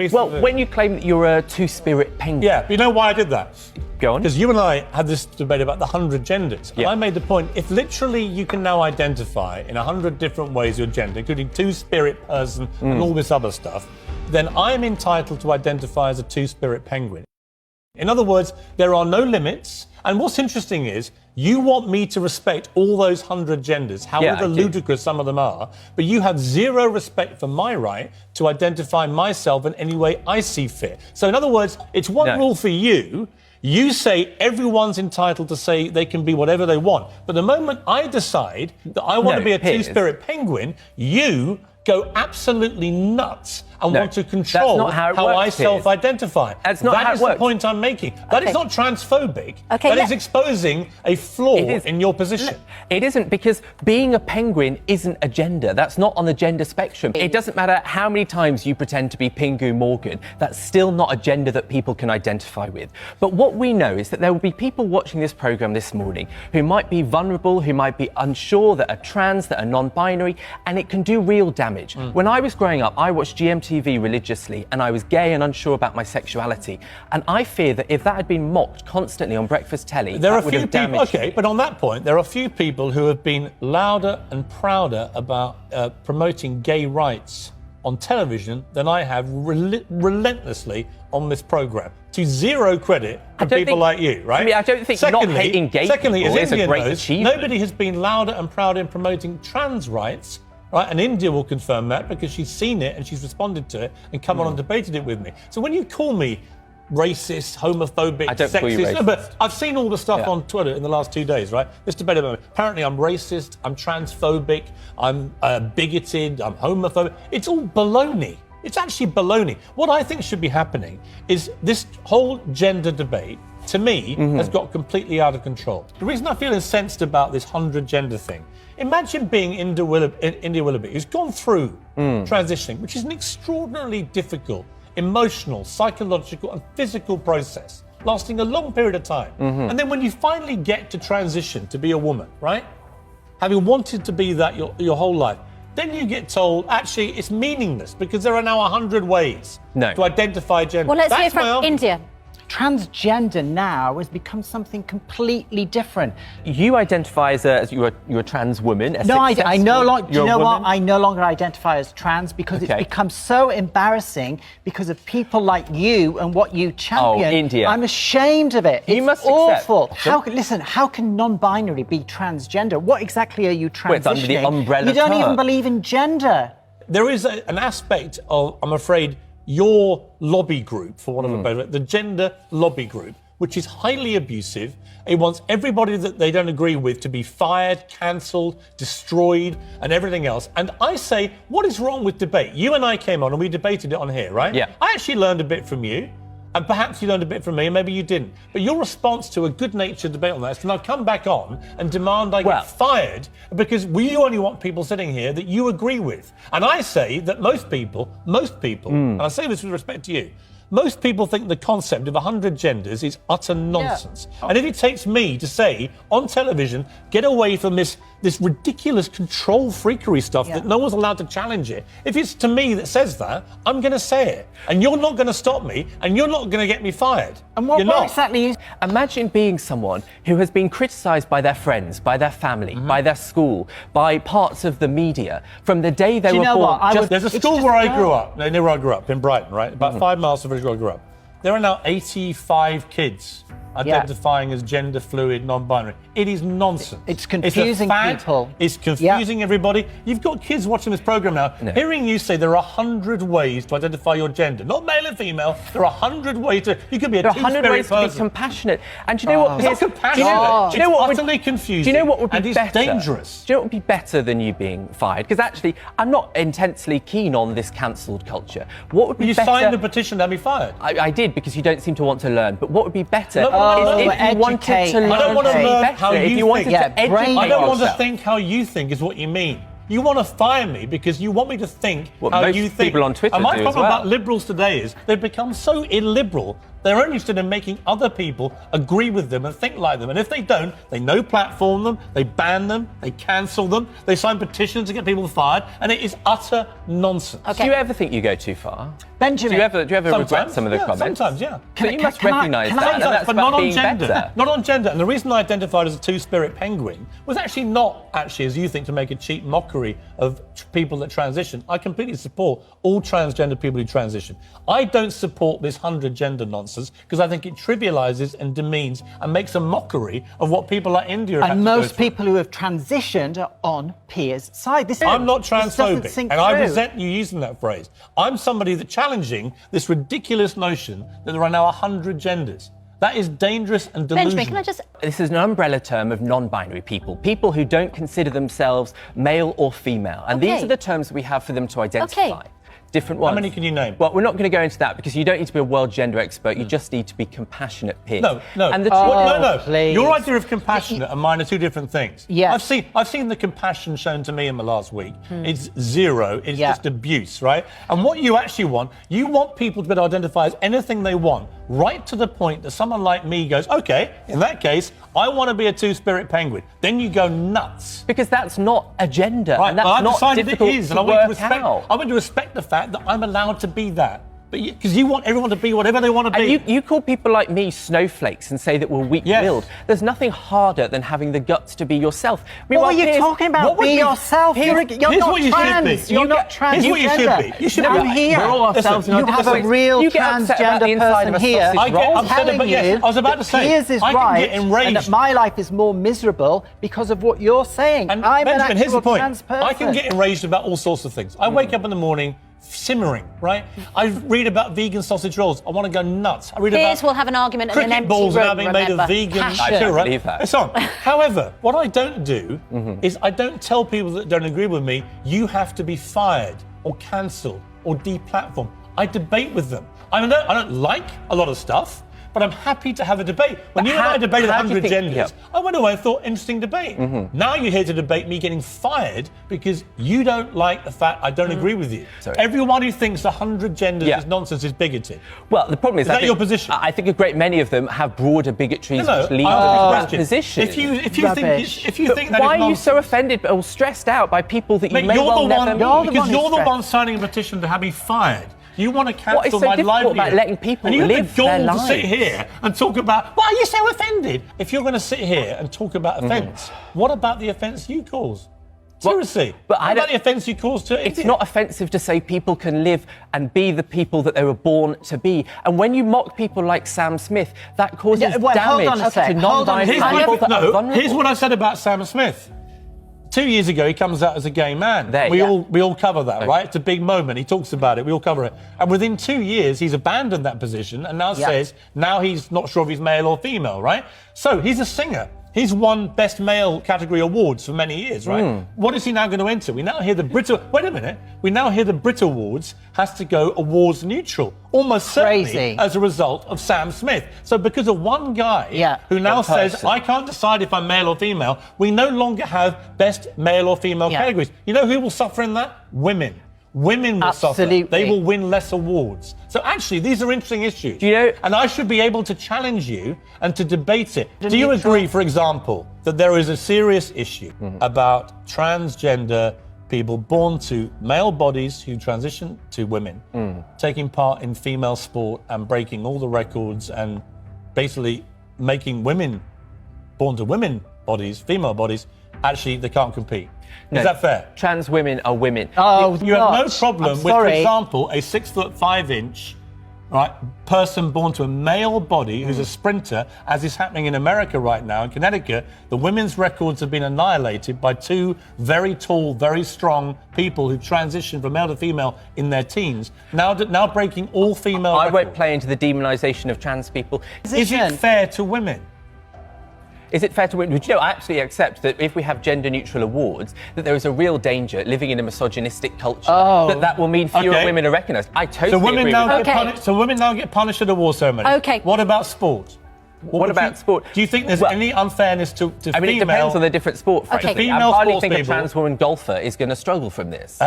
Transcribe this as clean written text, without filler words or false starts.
Well, when you claim that you're a two-spirit penguin... Yeah, but you know why I did that? Go on. Because you and I had this debate about the 100 genders. And I made the point, if literally you can now identify in 100 different ways your gender, including two-spirit person and all this other stuff, then I am entitled to identify as a two-spirit penguin. In other words, there are no limits. And what's interesting is, you want me to respect all those 100 genders, however ludicrous some of them are, but you have zero respect for my right to identify myself in any way I see fit. So in other words, it's one rule for you. You say everyone's entitled to say they can be whatever they want. But the moment I decide that I want to be a two-spirit penguin, you go absolutely nuts and want to control how I self-identify. That's not how it works. That is the point I'm making. That is not transphobic. That is exposing a flaw in your position. It isn't, because being a penguin isn't a gender. That's not on the gender spectrum. It doesn't matter how many times you pretend to be Pingu Morgan. That's still not a gender that people can identify with. But what we know is that there will be people watching this programme this morning who might be vulnerable, who might be unsure, that are trans, that are non-binary, and it can do real damage. When I was growing up, I watched GMTV religiously, and I was gay and unsure about my sexuality. And I fear that if that had been mocked constantly on breakfast telly, that would have damaged me. But on that point, there are a few people who have been louder and prouder about promoting gay rights on television than I have relentlessly on this programme. To zero credit for people like you, right? I mean, I don't think not hating gay people is a great achievement. Nobody has been louder and prouder in promoting trans rights. Right, and India will confirm that because she's seen it and she's responded to it and come on and debated it with me. So when you call me racist, homophobic, sexist, but I've seen all the stuff on Twitter in the last 2 days, right? This debate about me. Apparently I'm racist, I'm transphobic, I'm bigoted, I'm homophobic. It's all baloney. It's actually baloney. What I think should be happening is this whole gender debate, to me, has got completely out of control. The reason I feel incensed about this 100 gender thing, imagine being India Willoughby, who's gone through transitioning, which is an extraordinarily difficult, emotional, psychological and physical process, lasting a long period of time. And then when you finally get to transition to be a woman, right? Having wanted to be that your whole life, then you get told, actually, it's meaningless because there are now 100 ways to identify gender. Well, let's hear from India. Transgender now has become something completely different. You identify as you're a trans woman. No, I no longer. Do you know what? I no longer identify as trans because it's become so embarrassing because of people like you and what you champion. Oh, India. I'm ashamed of it. You must awful. accept. How can non-binary be transgender? What exactly are you transitioning? It's under the umbrella You don't term. even believe in gender. There is an aspect of, I'm afraid, your lobby group, for want of a better word, the gender lobby group, which is highly abusive. It wants everybody that they don't agree with to be fired, cancelled, destroyed, and everything else. And I say, what is wrong with debate? You and I came on and we debated it on here, right? Yeah. I actually learned a bit from you. And perhaps you learned a bit from me, and maybe you didn't. But your response to a good-natured debate on that is to now come back on and demand I get fired because we only want people sitting here that you agree with. And I say that most people, and I say this with respect to you, most people think the concept of 100 genders is utter nonsense. And if it takes me to say on television, get away from this ridiculous control freakery stuff that no one's allowed to challenge it, if it's to me that says that, I'm going to say it. And you're not going to stop me, and you're not going to get me fired. And what exactly is... Imagine being someone who has been criticised by their friends, by their family, by their school, by parts of the media, from the day they were born. There's a school where I grew up, near where I grew up, in Brighton, right? About 5 miles from where I grew up. There are now 85 kids identifying as gender fluid, non-binary. It is nonsense. It's confusing people. It's confusing everybody. You've got kids watching this programme now, hearing you say there are 100 ways to identify your gender. Not male and female. There are 100 ways to... You could be a two-spirit person. There are 100 ways to be compassionate. And do you know what... It's not compassionate. Do you know what utterly confusing. Do you know what would be better? better? And it's dangerous. Do you know what would be better than you being fired? Because actually, I'm not intensely keen on this cancelled culture. What would be better... You signed the petition to have me fired. I did, because you don't seem to want to learn. But what would be better if you wanted to learn? I don't want to learn how you think. I don't want to think how you think is what you mean. You want to fire me because you want me to think how you think. People on Twitter and my do problem as well. about liberals today is they've become so illiberal They're only interested in making other people agree with them and think like them. And if they don't, they no-platform them, they ban them, they cancel them, they sign petitions to get people fired, and it is utter nonsense. Do you ever think you go too far? Benjamin. Do you ever regret some of the comments? Sometimes, yeah. But you must recognise that, and that's but about not on being gender. better. Not on gender. And the reason I identified as a two-spirit penguin was actually not actually, as you think, to make a cheap mockery of people that transition. I completely support all transgender people who transition. I don't support this 100 gender nonsense because I think it trivialises and demeans and makes a mockery of what people like India have And had to go most through. people who have transitioned are on Piers' side. I'm not this doesn't transphobic, sink and I through. resent you using that phrase. I'm somebody that challenging this ridiculous notion that there are now 100 genders. That is dangerous and delusional. Benjamin, can I just... This is an umbrella term of non-binary people who don't consider themselves male or female. And these are the terms we have for them to identify. Different ones. How many can you name? Well, we're not going to go into that because you don't need to be a world gender expert. You just need to be compassionate, Piers. No. And the no. Please. Your idea of compassionate and mine are two different things. Yeah. I've seen the compassion shown to me in the last week. It's zero. It's just abuse, right? And what you actually want, you want people to be able to identify as anything they want, right to the point that someone like me goes, okay, in that case, I want to be a two-spirit penguin. Then you go nuts. Because that's not a gender, Right, and that's I've not decided difficult it is, to and I want work to respect. out. I want to respect the fact that I'm allowed to be that. But because you want everyone to be whatever they want to be. And you call people like me snowflakes and say that we're weak-willed. Yes. There's nothing harder than having the guts to be yourself. What are you talking about? Be yourself. You're here's not what you should be. trans. You're not Here's what you should transgender. be. You should I'm be. here. We're all ourselves Listen, in You our have a different ways. real You get upset about the transgender inside of person a here. sausage I get roll. upset telling about- yes, you I was about to that say, Piers is I can right, get enraged. and that my life is more miserable because of what you're saying. And I'm Benjamin, an here's the actual point. trans person. I can get enraged about all sorts of things. I wake up in the morning simmering, right? I read about vegan sausage rolls. I want to go nuts. I read Piers about will have an argument in an cricket empty balls room, now being made of remember. vegan Passion. I don't sugar, right? believe that. It's on. However, what I don't do is I don't tell people that don't agree with me, you have to be fired or cancelled or deplatformed. I debate with them. I don't like a lot of stuff, but I'm happy to have a debate. When you and I debated how do you 100 think- genders, yeah. I went away and thought, interesting debate. Now you're here to debate me getting fired because you don't like the fact I don't agree with you. Sorry. Everyone who thinks 100 genders Yeah. is nonsense is bigoted. Well, the problem is, Is that your position? I think a great many of them have broader bigotries No, which lead I to ask that a question. position. If you think Rubbish. if you But think that why is are you so nonsense- offended or stressed out by people that you Mate, may you're well the never one meet? because you're the stressed. one signing a petition to have me fired. You want to What is cancel so my difficult livelihood. about letting people and you live have the gall their to sit lives? here and talk about, why are you so offended? If you're going to sit here and talk about offence, what about the offence you cause? Seriously. but I what about don't- the offence you caused to It's India? not offensive to say people can live and be the people that they were born to be. And when you mock people like Sam Smith, that causes Yeah, well, hold damage on a sec, to hold on a non-binary sec. people that are vulnerable. Here's what I said about Sam Smith. 2 years ago, he comes out as a gay man. There, we yeah. all cover that, right? It's a big moment. He talks about it. We all cover it. And within 2 years, he's abandoned that position and now says now he's not sure if he's male or female, right? So he's a singer. He's won Best Male category awards for many years, right? What is he now going to enter? We now hear the Brit. Wait a minute. We now hear the Brit Awards has to go awards neutral, almost certainly Crazy. as a result of Sam Smith. So because of one guy who now One says person. I can't decide if I'm male or female, we no longer have Best Male or Female categories. You know who will suffer in that? Women. Women will suffer. Absolutely. They will win less awards. So actually, these are interesting issues. Do you know- And I should be able to challenge you and to debate it. Do you agree, for example, that there is a serious issue about transgender people born to male bodies who transition to women, taking part in female sport and breaking all the records and basically making women born to women bodies, female bodies, actually they can't compete? No, Is that fair? Trans women are women. Oh, You have no what? problem I'm with, for sorry. example, a 6'5" right, person born to a male body who's a sprinter, as is happening in America right now. In Connecticut, the women's records have been annihilated by two very tall, very strong people who transitioned from male to female in their teens, now breaking all female I records. won't play into the demonisation of trans people. Is it fair to women? Is it fair to women? Would you know, I absolutely accept that if we have gender-neutral awards, that there is a real danger living in a misogynistic culture that will mean fewer Okay. women are recognised. I totally So women agree now with get that. Okay. punished. So women now get punished at award ceremonies. Okay. What about sport? What would about sport? Do you think there's Well, any unfairness to I mean, female? it depends on the different sport, frankly. Okay. I Female hardly sports think a people- trans woman golfer is going to struggle from this.